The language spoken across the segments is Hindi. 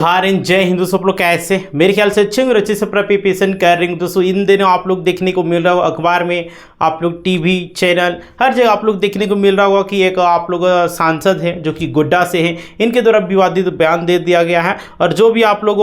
भारत जय हिंदू सब लोग कैसे मेरे ख्याल से अच्छे और अच्छे से प्रिपरेशन कर रहे हैं दोस्तों। इन दिनों आप लोग देखने को मिल रहा हो अखबार में, आप लोग टीवी चैनल हर जगह आप लोग देखने को मिल रहा होगा कि एक आप लोग सांसद हैं जो कि गोड्डा से हैं, इनके द्वारा विवादित बयान दे दिया गया है। और जो भी आप लोग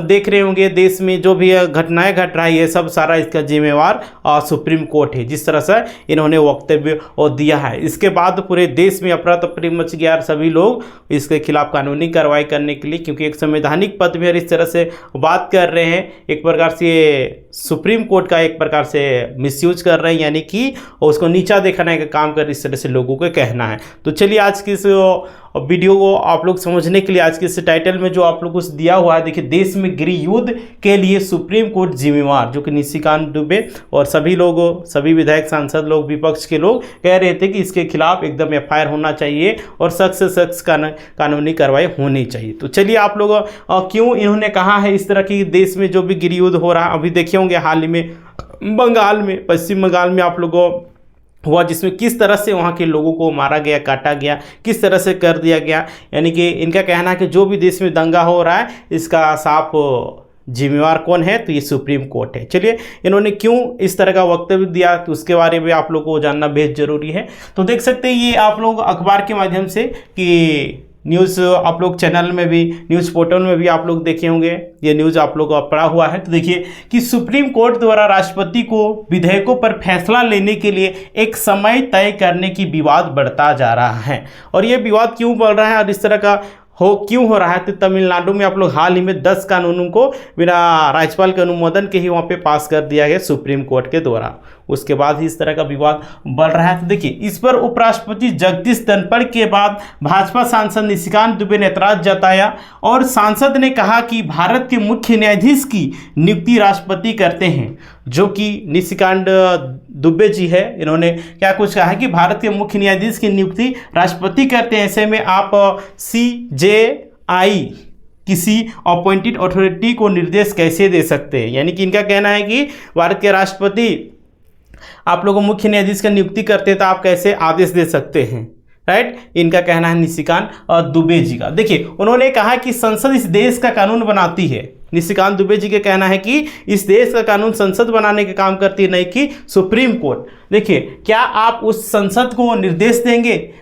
देख रहे होंगे देश में जो भी घटनाएं घट रही है सब सारा इसका जिम्मेवार सुप्रीम कोर्ट है, जिस तरह से इन्होंने वक्तव्य दिया है। इसके बाद पूरे देश में अफरा तफरी मच गया और सभी लोग इसके खिलाफ कानूनी कार्रवाई करने के लिए, क्योंकि एक संवैधानिक पद में इस तरह से बात कर रहे हैं, एक प्रकार से सुप्रीम कोर्ट का एक प्रकार से मिसयूज कर रहे हैं, यानी कि उसको नीचा दिखाने का काम कर इस तरह से लोगों को कहना है। तो चलिए आज की इस वीडियो को आप लोग समझने के लिए आज के इस टाइटल में जो आप लोग को दिया हुआ है, देखिए देश में गृह युद्ध के लिए सुप्रीम कोर्ट जिम्मेवार, जो कि निशिकांत दुबे और सभी लोग, सभी विधायक सांसद लोग, विपक्ष के लोग कह रहे थे कि इसके खिलाफ एकदम एफआईआर होना चाहिए और सख्त से सख्त कानूनी कार्रवाई होनी चाहिए। तो चलिए आप लोग क्यों इन्होंने कहा है इस तरह की देश में जो भी गृह युद्ध हो रहा है, अभी देखे होंगे हाल ही में बंगाल में, पश्चिम बंगाल में आप लोगों हुआ, जिसमें किस तरह से वहाँ के लोगों को मारा गया, काटा गया, किस तरह से कर दिया गया। यानी कि इनका कहना है कि जो भी देश में दंगा हो रहा है इसका साफ जिम्मेवार कौन है, तो ये सुप्रीम कोर्ट है। चलिए इन्होंने क्यों इस तरह का वक्तव्य दिया तो उसके बारे में आप लोगों को जानना बेहद जरूरी है। तो देख सकते हैं ये आप लोग अखबार के माध्यम से कि न्यूज़ आप लोग चैनल में भी, न्यूज़ पोर्टल में भी आप लोग देखे होंगे, ये न्यूज़ आप लोग पढ़ा हुआ है। तो देखिए कि सुप्रीम कोर्ट द्वारा राष्ट्रपति को विधेयकों पर फैसला लेने के लिए एक समय तय करने की विवाद बढ़ता जा रहा है। और ये विवाद क्यों बढ़ रहा है और इस तरह का क्यों हो रहा है, तो तमिलनाडु में आप लोग हाल ही में 10 कानूनों को बिना राज्यपाल के अनुमोदन के ही वहाँ पे पास कर दिया गया सुप्रीम कोर्ट के द्वारा। उसके बाद ही इस तरह का विवाद बढ़ रहा है। तो देखिए इस पर उपराष्ट्रपति जगदीश धनखड़ के बाद भाजपा सांसद निशिकांत दुबे ने ऐतराज जताया और सांसद ने कहा कि भारत के मुख्य न्यायाधीश की नियुक्ति राष्ट्रपति करते हैं, जो कि निशिकांत दुबे जी है। इन्होंने क्या कुछ कहा है कि भारत के मुख्य न्यायाधीश की नियुक्ति राष्ट्रपति करते हैं, ऐसे में आप CJI किसी अपॉइंटेड अथॉरिटी को निर्देश कैसे दे सकते हैं। यानी कि इनका कहना है कि भारत के राष्ट्रपति आप लोगों मुख्य न्यायाधीश का नियुक्ति करते हैं तो आप कैसे आदेश दे सकते हैं, राइट। इनका कहना है निशिकांत दुबे जी का। देखिए उन्होंने कहा कि संसद इस देश का कानून बनाती है। निशिकांत दुबे जी के कहना है कि इस देश का कानून संसद बनाने का काम करती है, नहीं कि सुप्रीम कोर्ट। देखिए क्या आप उस संसद को निर्देश देंगे,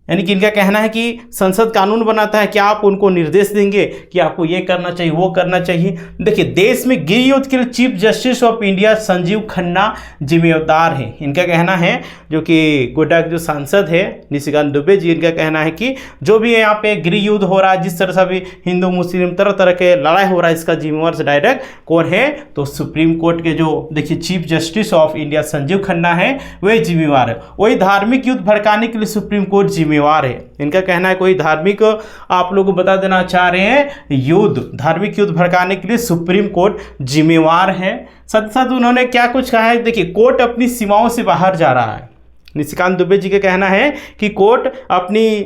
यानी कि इनका कहना है कि संसद कानून बनाता है, क्या आप उनको निर्देश देंगे कि आपको ये करना चाहिए, वो करना चाहिए। देखिए देश में गृह युद्ध के लिए chief justice of India Sanjeev Khanna जिम्मेदार हैं। इनका कहना है, जो कि गोड्डा के जो सांसद है निशिकांत दुबे जी, इनका कहना है कि जो भी यहाँ पे गृह युद्ध हो रहा है, जिस तरह से भी हिंदू मुस्लिम तरह तरह के लड़ाई हो रहा है, इसका जिम्मेवार से डायरेक्ट कौन है, तो सुप्रीम कोर्ट के जो देखिए chief justice of India Sanjeev Khanna है वही जिम्मेवार है। वही धार्मिक युद्ध भड़काने के लिए सुप्रीम कोर्ट जिम्मेवार है। इनका कहना है कोई धार्मिक आप लोग को बता देना चाह रहे हैं युद्ध, धार्मिक युद्ध भड़काने के लिए सुप्रीम कोर्ट जिम्मेवार है। साथ साथ उन्होंने क्या कुछ कहा है, देखिए कोर्ट अपनी सीमाओं से बाहर जा रहा है। निशिकांत दुबे जी का कहना है कि कोर्ट अपनी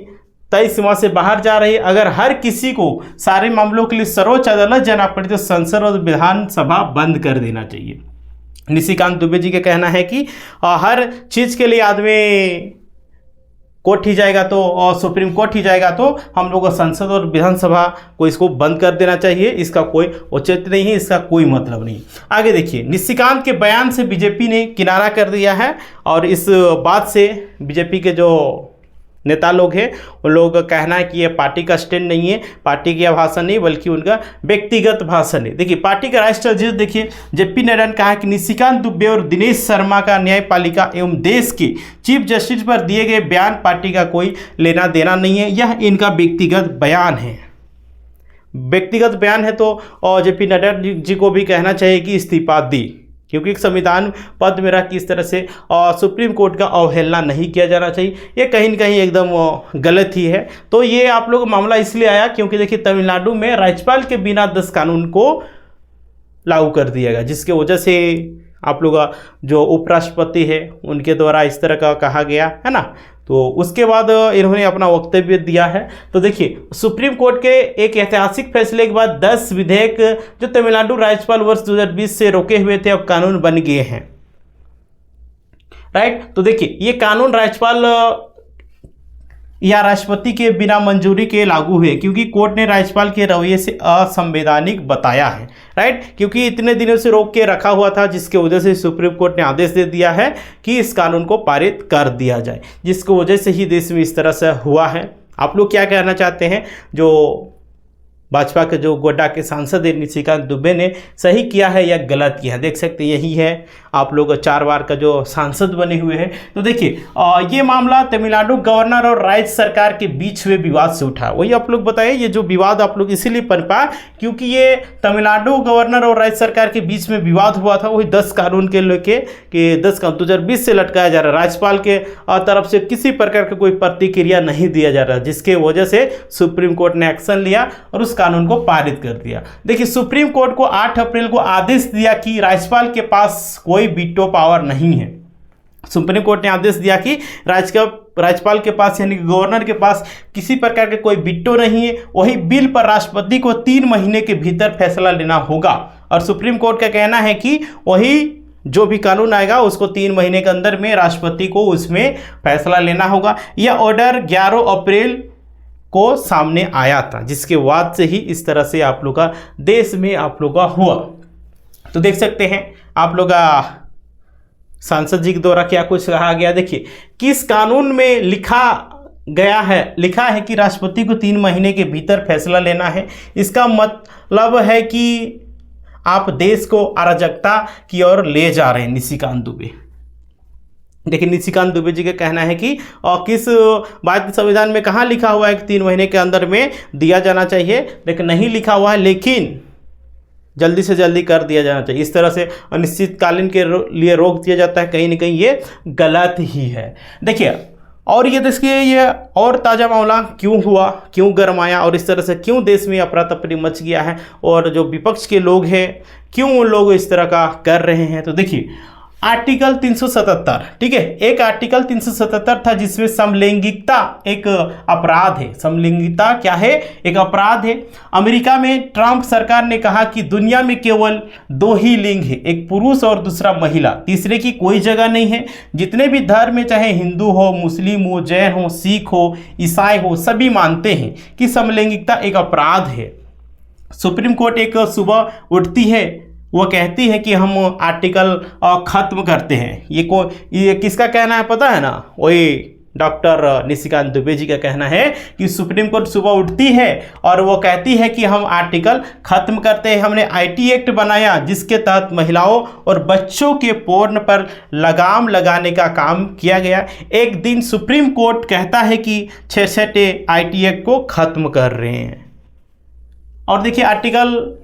तय सीमा से बाहर जा रही है। अगर हर किसी को सारे मामलों के लिए सर्वोच्च अदालत जाना पड़े तो संसद और विधानसभा बंद कर देना चाहिए। निशिकांत दुबे जी का कहना है कि हर चीज के लिए आदमी कोर्ट ही जाएगा तो, और सुप्रीम कोर्ट ही जाएगा तो हम लोग संसद और विधानसभा को इसको बंद कर देना चाहिए। इसका कोई औचित्य नहीं है, इसका कोई मतलब नहीं। आगे देखिए निशिकांत के बयान से बीजेपी ने किनारा कर दिया है और इस बात से बीजेपी के जो नेता लोग हैं उन लोगों का कहना है कि ये पार्टी का स्टैंड नहीं है, पार्टी का भाषण नहीं बल्कि उनका व्यक्तिगत भाषण है। देखिए पार्टी का राष्ट्रीय अध्यक्ष देखिए जेपी नड्डा ने कहा कि निशिकांत दुबे और दिनेश शर्मा का न्यायपालिका एवं देश के चीफ जस्टिस पर दिए गए बयान पार्टी का कोई लेना देना नहीं है, यह इनका व्यक्तिगत बयान है। व्यक्तिगत बयान है तो जेपी नड्डा जी को भी कहना चाहिए कि इस्तीफा दी, क्योंकि एक संविधान पद में रह के इस तरह से सुप्रीम कोर्ट का अवहेलना नहीं किया जाना चाहिए, ये कहीं न कहीं एकदम गलत ही है। तो ये आप लोग मामला इसलिए आया क्योंकि देखिए तमिलनाडु में राज्यपाल के बिना 10 कानून को लागू कर दिया गया, जिसके वजह से आप लोग जो उपराष्ट्रपति है उनके द्वारा इस तरह का कहा गया है ना। तो उसके बाद इन्होंने अपना वक्तव्य दिया है। तो देखिए सुप्रीम कोर्ट के एक ऐतिहासिक फैसले के बाद 10 विधेयक जो तमिलनाडु राज्यपाल वर्ष 2020 से रोके हुए थे अब कानून बन गए हैं, राइट। तो देखिए ये कानून राज्यपाल या राष्ट्रपति के बिना मंजूरी के लागू हुए, क्योंकि कोर्ट ने राज्यपाल के रवैये से असंवैधानिक बताया है। राइट, क्योंकि इतने दिनों से रोक के रखा हुआ था, जिसके वजह से सुप्रीम कोर्ट ने आदेश दे दिया है कि इस कानून को पारित कर दिया जाए, जिसकी वजह से ही देश में इस तरह से हुआ है। आप लोग क्या कहना चाहते हैं? जो भाजपा के जो गोड्डा के सांसद निशिकांत दुबे ने सही किया है या गलत किया है? देख सकते हैं, यही है, आप लोग 4 बार का जो सांसद बने हुए हैं। तो देखिए, ये मामला तमिलनाडु गवर्नर और राज्य सरकार के बीच हुए विवाद से उठा। वही आप लोग बताइए, ये जो विवाद आप लोग इसीलिए पनपा क्योंकि ये तमिलनाडु गवर्नर और राज्य सरकार के बीच में विवाद हुआ था, वही 10 कानून के लेके कि 10 कानून 2020 से लटकाया जा रहा है। राज्यपाल के तरफ से किसी प्रकार का कोई प्रतिक्रिया नहीं दिया जा रहा, जिसके वजह से सुप्रीम कोर्ट ने एक्शन लिया और उस कानून को पारित कर दिया। देखिए, सुप्रीम कोर्ट को 8 अप्रैल को आदेश दिया कि राज्यपाल के पास कोई वीटो पावर नहीं है। सुप्रीम कोर्ट ने आदेश दिया कि राज्यपाल के पास यानी कि गवर्नर के पास किसी प्रकार के कोई वीटो नहीं है। वही बिल पर राष्ट्रपति को 3 महीने के भीतर फैसला लेना होगा, और सुप्रीम कोर्ट का कहना है कि वही जो भी कानून आएगा उसको 3 महीने के अंदर में राष्ट्रपति को उसमें फैसला लेना होगा। यह ऑर्डर 11 अप्रैल को सामने आया था, जिसके बाद से ही इस तरह से आप लोग का देश में आप लोग का हुआ। तो देख सकते हैं आप लोग का सांसद जी के द्वारा क्या कुछ कहा गया। देखिए, किस कानून में लिखा है कि राष्ट्रपति को 3 महीने के भीतर फैसला लेना है। इसका मतलब है कि आप देश को अराजकता की ओर ले जा रहे हैं। निशिकांत दुबे, देखिए, निशिकांत दुबे जी का कहना है कि किस भारतीय संविधान में कहाँ लिखा हुआ है कि 3 महीने के अंदर में दिया जाना चाहिए, लेकिन नहीं लिखा हुआ है, लेकिन जल्दी से जल्दी कर दिया जाना चाहिए। इस तरह से अनिश्चितकालीन के लिए रोक दिया जाता है, कहीं ना कहीं ये गलत ही है। देखिए, और ये देखिए, ये और ताज़ा मामला क्यों हुआ, क्यों गरमाया, और इस तरह से क्यों देश में अफरा तफरी मच गया है, और जो विपक्ष के लोग हैं क्यों उन लोग इस तरह का कर रहे हैं। तो देखिए, आर्टिकल 377, ठीक है, एक आर्टिकल 377 था जिसमें समलैंगिकता एक अपराध है। समलैंगिकता क्या है? एक अपराध है। अमेरिका में ट्रंप सरकार ने कहा कि दुनिया में केवल 2 ही लिंग है, एक पुरुष और दूसरा महिला, तीसरे की कोई जगह नहीं है। जितने भी धर्म में, चाहे हिंदू हो, मुस्लिम हो, जैन हो, सिख हो, ईसाई हो, सभी मानते हैं कि समलैंगिकता एक अपराध है। सुप्रीम कोर्ट एक सुबह उठती है, वो कहती है कि हम आर्टिकल ख़त्म करते हैं। ये किसका कहना है पता है ना? वही डॉक्टर निशिकांत दुबे जी का कहना है कि सुप्रीम कोर्ट सुबह उठती है और वो कहती है कि हम आर्टिकल ख़त्म करते हैं। हमने आईटी एक्ट बनाया जिसके तहत महिलाओं और बच्चों के पोर्न पर लगाम लगाने का काम किया गया। एक दिन सुप्रीम कोर्ट कहता है कि 66 आईटी एक्ट को ख़त्म कर रहे हैं। और देखिए, आर्टिकल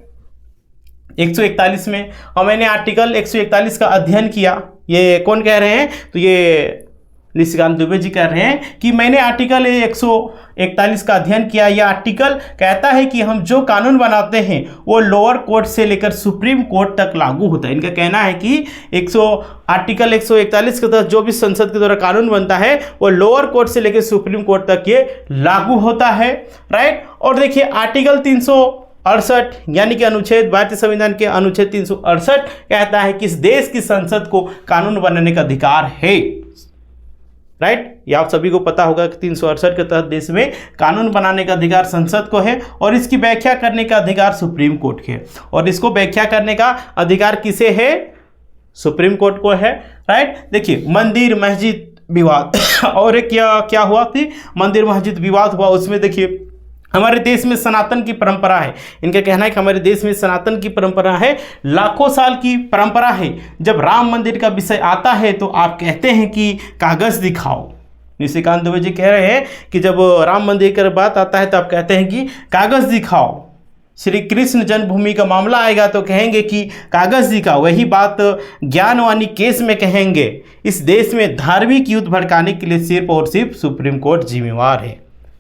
141 में, और मैंने आर्टिकल 141 का अध्ययन किया। ये कौन कह रहे हैं? तो ये निशिकांत दुबे जी कह रहे हैं कि मैंने आर्टिकल 141 का अध्ययन किया। यह आर्टिकल कहता है कि हम जो कानून बनाते हैं वो लोअर कोर्ट से लेकर सुप्रीम कोर्ट तक लागू होता है। इनका कहना है कि आर्टिकल 141 के तहत जो भी संसद के द्वारा कानून बनता है वो लोअर कोर्ट से लेकर सुप्रीम कोर्ट तक ये लागू होता है। राइट, और देखिए, आर्टिकल 368 यानी कि अनुच्छेद, भारतीय संविधान के अनुच्छेद 368 कहता है कि इस देश की संसद को कानून बनाने का अधिकार है। राइट, ये आप सभी को पता होगा कि 368 के तहत देश में कानून बनाने का अधिकार संसद को है, और इसकी व्याख्या करने का अधिकार सुप्रीम कोर्ट के है। और इसको व्याख्या करने का अधिकार किसे है? सुप्रीम कोर्ट को है। राइट, देखिए, मंदिर मस्जिद विवाद और एक क्या हुआ थी? मंदिर मस्जिद विवाद हुआ। उसमें देखिए, हमारे देश में सनातन की परंपरा है। इनका कहना है कि हमारे देश में सनातन की परंपरा है, लाखों साल की परंपरा है। जब राम मंदिर का विषय आता है तो आप कहते हैं कि कागज़ दिखाओ। निशिकांत दुबे जी कह रहे हैं कि जब राम मंदिर की बात आता है तो आप कहते हैं कि कागज़ दिखाओ। श्री कृष्ण जन्मभूमि का मामला आएगा तो कहेंगे कि कागज़ दिखाओ। वही बात ज्ञानवाणी केस में कहेंगे। इस देश में धार्मिक युद्ध भड़काने के लिए सिर्फ और सिर्फ सुप्रीम कोर्ट जिम्मेवार है।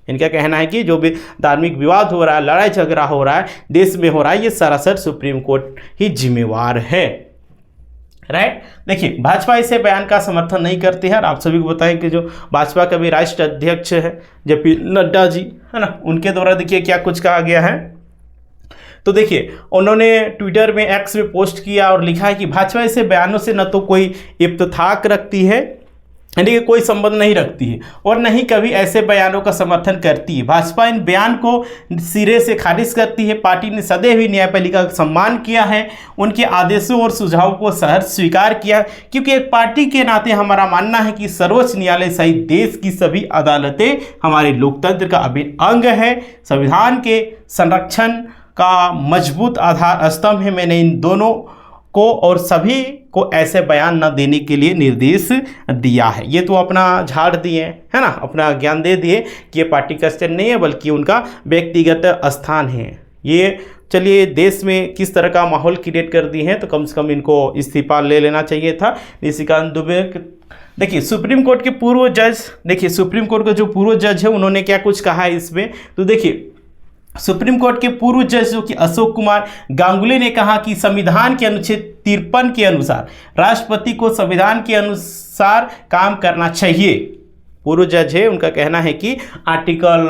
इनका कहना है कि जो भी धार्मिक विवाद हो रहा है, लड़ाई झगड़ा हो रहा है, देश में हो रहा है, ये सरासर सुप्रीम कोर्ट ही जिम्मेवार है। राइट, देखिए, भाजपा इसे बयान का समर्थन नहीं करती है। और आप सभी को बताएं कि जो भाजपा का भी राष्ट्रीय अध्यक्ष है जेपी नड्डा जी, है ना, उनके द्वारा देखिए क्या कुछ कहा गया है। तो देखिए, उन्होंने ट्विटर में, एक्स में पोस्ट किया और लिखा है कि भाजपा ऐसे बयानों से न तो कोई इत्तेफाक रखती है यानी कि कोई संबंध नहीं रखती है और न ही कभी ऐसे बयानों का समर्थन करती है। भाजपा इन बयान को सिरे से खारिज करती है। पार्टी ने सदैव ही न्यायपालिका का सम्मान किया है, उनके आदेशों और सुझावों को सहर्ष स्वीकार किया, क्योंकि एक पार्टी के नाते हमारा मानना है कि सर्वोच्च न्यायालय सहित देश की सभी अदालतें हमारे लोकतंत्र का अभिन्न अंग है, संविधान के संरक्षण का मजबूत आधार स्तंभ है। मैंने इन दोनों को और सभी को ऐसे बयान न देने के लिए निर्देश दिया है। ये तो अपना झाड़ दिए है ना, अपना ज्ञान दे दिए कि ये पार्टी का स्टैंड नहीं है बल्कि उनका व्यक्तिगत स्थान है। ये चलिए देश में किस तरह का माहौल क्रिएट कर दिए हैं, तो कम से कम इनको इस्तीफा ले लेना चाहिए था। निशिकांत दुबे, देखिए सुप्रीम कोर्ट के पूर्व जज, देखिए सुप्रीम कोर्ट के जो पूर्व जज है उन्होंने क्या कुछ कहा है इसमें, तो देखिए सुप्रीम कोर्ट के पूर्व जज जो कि अशोक कुमार गांगुली ने कहा कि संविधान के अनुच्छेद 53 के अनुसार राष्ट्रपति को संविधान के अनुसार काम करना चाहिए। पूर्व जज है, उनका कहना है कि आर्टिकल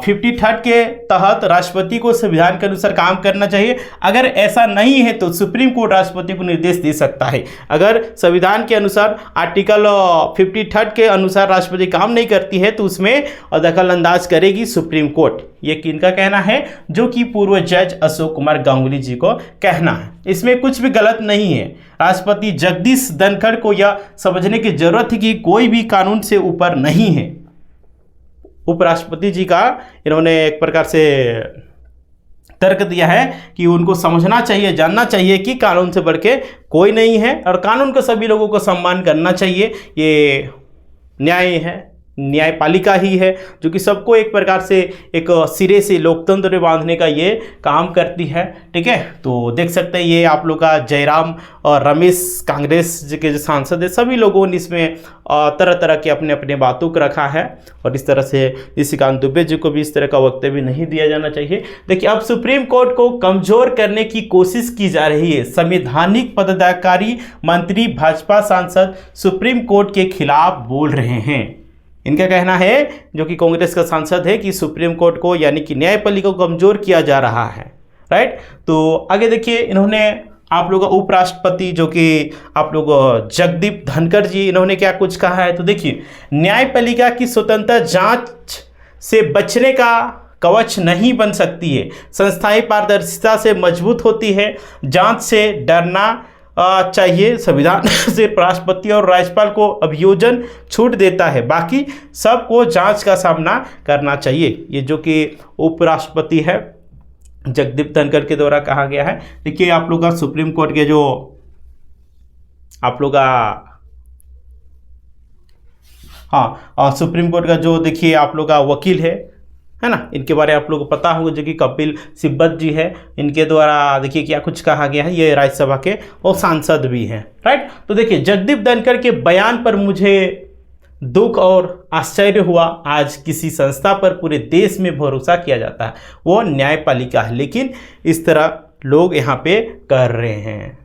53 के तहत राष्ट्रपति को संविधान के अनुसार काम करना चाहिए। अगर ऐसा नहीं है तो सुप्रीम कोर्ट राष्ट्रपति को निर्देश दे सकता है। अगर संविधान के अनुसार आर्टिकल 53 के अनुसार राष्ट्रपति काम नहीं करती है तो उसमें दखल अंदाज करेगी सुप्रीम कोर्ट। ये किनका कहना है, जो कि पूर्व जज अशोक कुमार गांगुली जी को कहना है। इसमें कुछ भी गलत नहीं है। राष्ट्रपति जगदीश धनखड़ को यह समझने की जरूरत है कि कोई भी कानून से ऊपर नहीं है। उपराष्ट्रपति जी का इन्होंने एक प्रकार से तर्क दिया है कि उनको समझना चाहिए, जानना चाहिए कि कानून से बढ़ के कोई नहीं है और कानून को सभी लोगों को सम्मान करना चाहिए। ये न्याय है, न्यायपालिका ही है जो कि सबको एक प्रकार से एक सिरे से लोकतंत्र में बांधने का ये काम करती है। ठीक है, तो देख सकते हैं ये आप लोग का जयराम और रमेश कांग्रेस के जो सांसद है, सभी लोगों ने इसमें तरह तरह के अपने अपने बातों को रखा है और इस तरह से निशिकांत दुबे जी को भी इस तरह का वक्तव्य नहीं दिया जाना चाहिए। देखिए अब सुप्रीम कोर्ट को कमजोर करने की कोशिश की जा रही है। संवैधानिक पदाधिकारी मंत्री भाजपा सांसद सुप्रीम कोर्ट के खिलाफ बोल रहे हैं। इनका कहना है, जो कि कांग्रेस का सांसद है, कि सुप्रीम कोर्ट को यानी कि न्यायपालिका को कमजोर किया जा रहा है। राइट, तो आगे देखिए इन्होंने आप लोग उपराष्ट्रपति जो कि आप लोग जगदीप धनखड़ जी, इन्होंने क्या कुछ कहा है, तो देखिए न्यायपालिका की स्वतंत्र जांच से बचने का कवच नहीं बन सकती है। संस्थाएं पारदर्शिता से मजबूत होती है। जांच से डरना चाहिए। संविधान से राष्ट्रपति और राज्यपाल को अभियोजन छूट देता है, बाकी सबको जांच का सामना करना चाहिए। ये जो कि उपराष्ट्रपति है जगदीप धनखड़ के द्वारा कहा गया है। देखिए आप लोग का सुप्रीम कोर्ट के जो आप लोग का सुप्रीम कोर्ट का जो देखिए आप लोग का वकील है ना, इनके बारे में आप लोगों को पता होगा, जो कि कपिल सिब्बत जी है। इनके द्वारा देखिए क्या कुछ कहा गया है। ये राज्यसभा के और सांसद भी हैं। राइट, तो देखिए जगदीप धनखड़ के बयान पर मुझे दुख और आश्चर्य हुआ। आज किसी संस्था पर पूरे देश में भरोसा किया जाता है, वो न्यायपालिका है, लेकिन इस तरह लोग यहाँ पे कर रहे हैं।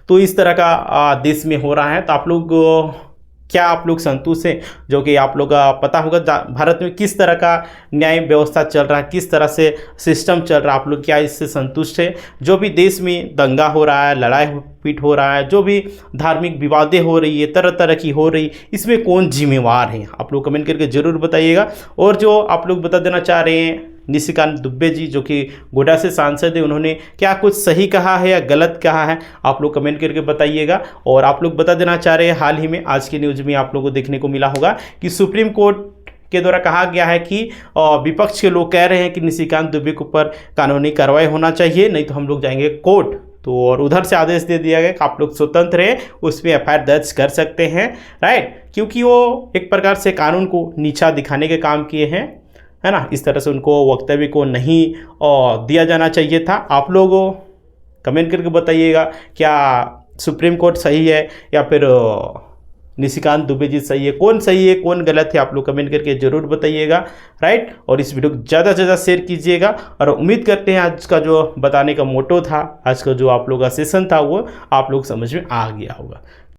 तो इस तरह का देश में हो रहा है। तो आप लोग क्या आप लोग संतुष्ट हैं, जो कि आप लोग का पता होगा भारत में किस तरह का न्याय व्यवस्था चल रहा है, किस तरह से सिस्टम चल रहा है, आप लोग क्या इससे संतुष्ट है। जो भी देश में दंगा हो रहा है, लड़ाई पीट हो रहा है, जो भी धार्मिक विवादें हो रही है, तरह तरह की हो रही, इसमें कौन जिम्मेवार है, आप लोग कमेंट करके ज़रूर बताइएगा। और जो आप लोग बता देना चाह रहे हैं निशिकांत दुबे जी, जो कि गोड्डा से सांसद है, उन्होंने क्या कुछ सही कहा है या गलत कहा है, आप लोग कमेंट करके बताइएगा। और आप लोग बता देना चाह रहे हैं, हाल ही में आज की न्यूज़ में आप लोगों को देखने को मिला होगा कि सुप्रीम कोर्ट के द्वारा कहा गया है कि विपक्ष के लोग कह रहे हैं कि निशिकांत दुबे के ऊपर कानूनी कार्रवाई होना चाहिए, नहीं तो हम लोग जाएंगे कोर्ट। तो और उधर से आदेश दे दिया गया कि आप लोग स्वतंत्र हैं, उस पर एफआईआर दर्ज कर सकते हैं। राइट, क्योंकि वो एक प्रकार से कानून को नीचा दिखाने के काम किए हैं, है ना। इस तरह से उनको वक्तव्य को नहीं दिया जाना चाहिए था। आप लोग कमेंट करके बताइएगा, क्या सुप्रीम कोर्ट सही है या फिर निशिकांत दुबे जी सही है, कौन सही है कौन गलत है, आप लोग कमेंट करके ज़रूर बताइएगा। राइट, और इस वीडियो को ज़्यादा से ज़्यादा शेयर कीजिएगा। और उम्मीद करते हैं आज का जो बताने का मोटो था, आज का जो आप लोग का सेशन था, वो आप लोग समझ में आ गया होगा।